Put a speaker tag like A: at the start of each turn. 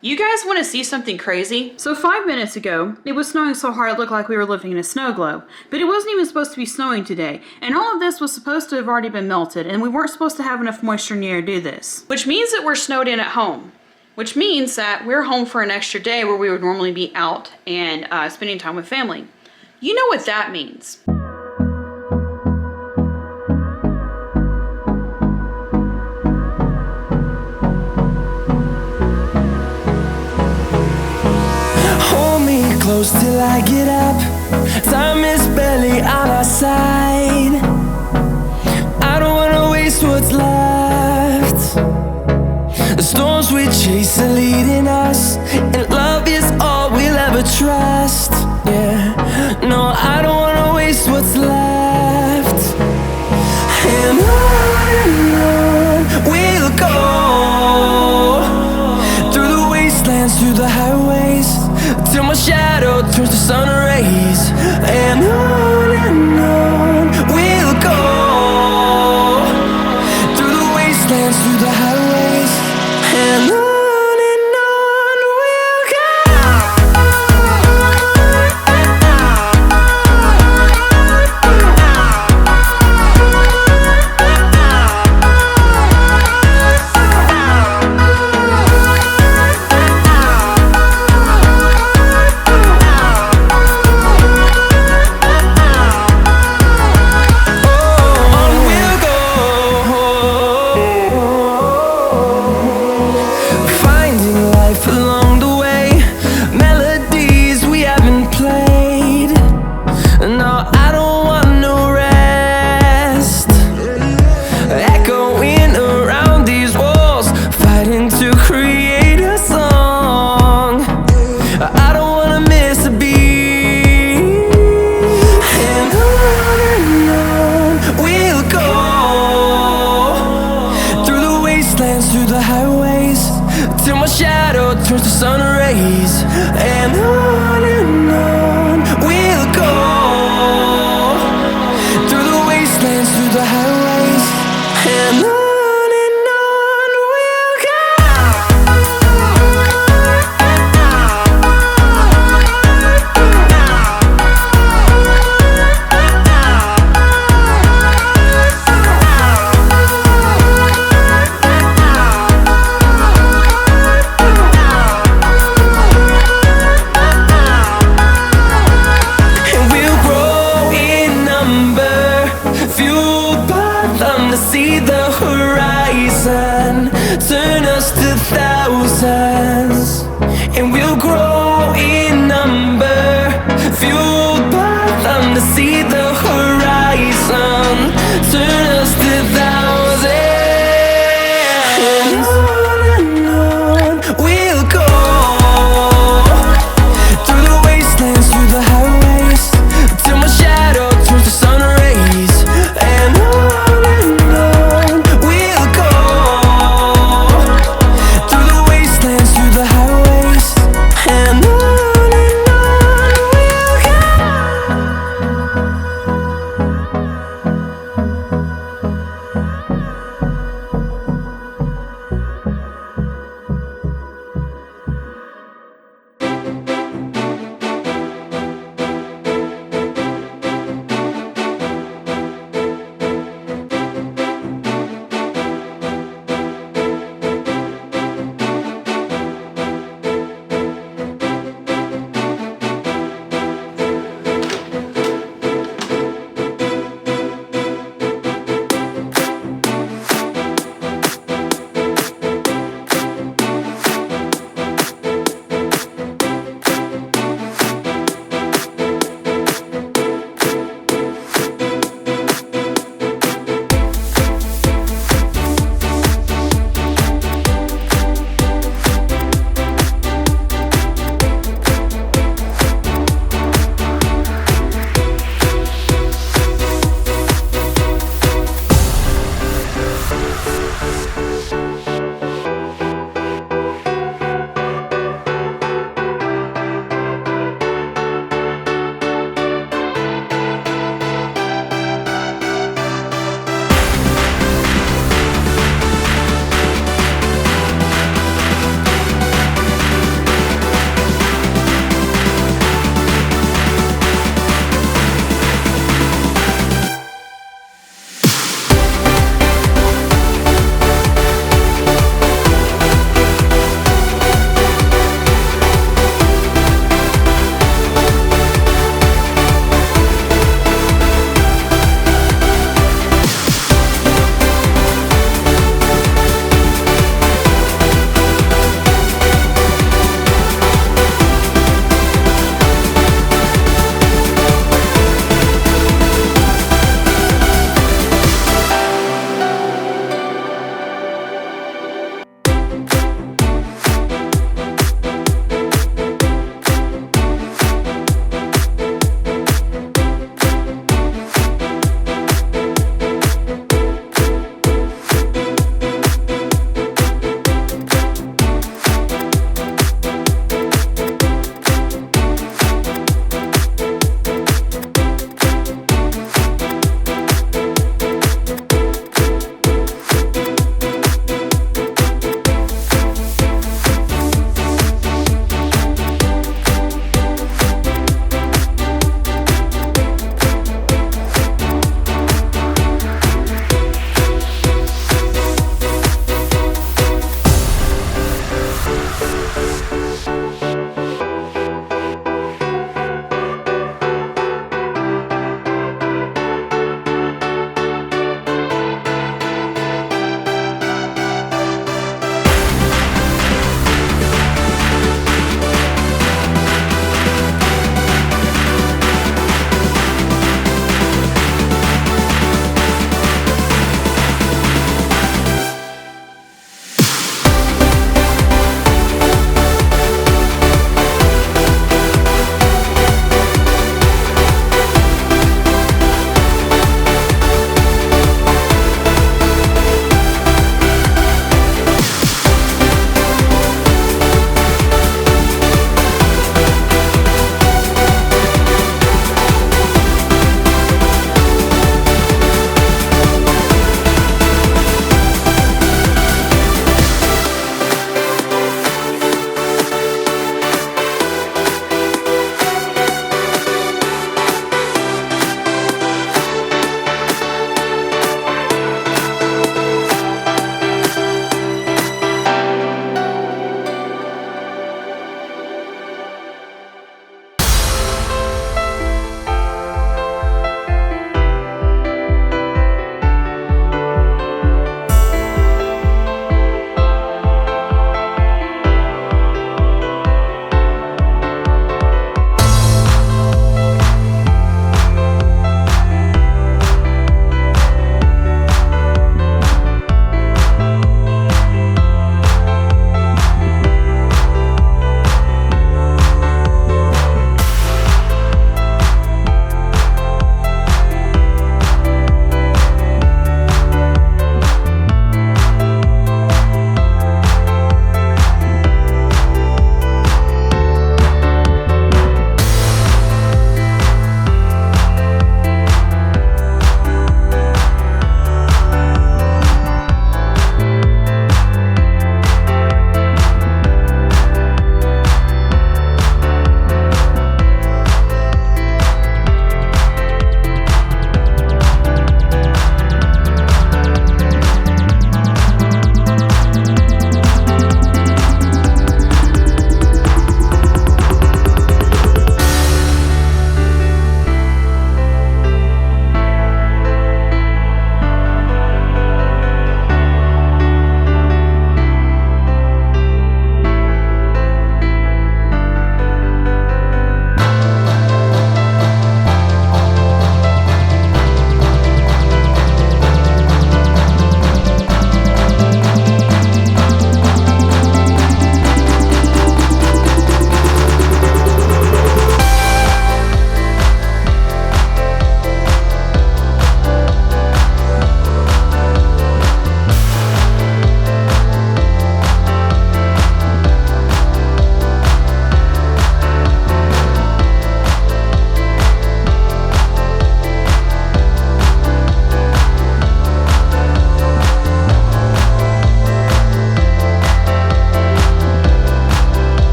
A: You guys want to see something crazy?
B: So 5 minutes ago, it was snowing so hard it looked like we were living in a snow globe. But it wasn't even supposed to be snowing today. And all of this was supposed to have already been melted, and we weren't supposed to have enough moisture in the air to do this.
A: Which means that we're snowed in at home. Which means that we're home for an extra day where we would normally be out and spending time with family. You know what that means.
C: Close till I get up. Time is barely on our side. I don't wanna waste what's left. The storms we chase are leading us, and love is all we'll ever trust. Yeah, no, I don't wanna waste what's left. And on we'll go, through the wastelands, through the highways, till my shadow turns to sun rays. And on we'll go, through the wastelands, through the highways, and on we'll go. Through the highways, till my shadow turns to sun rays. And on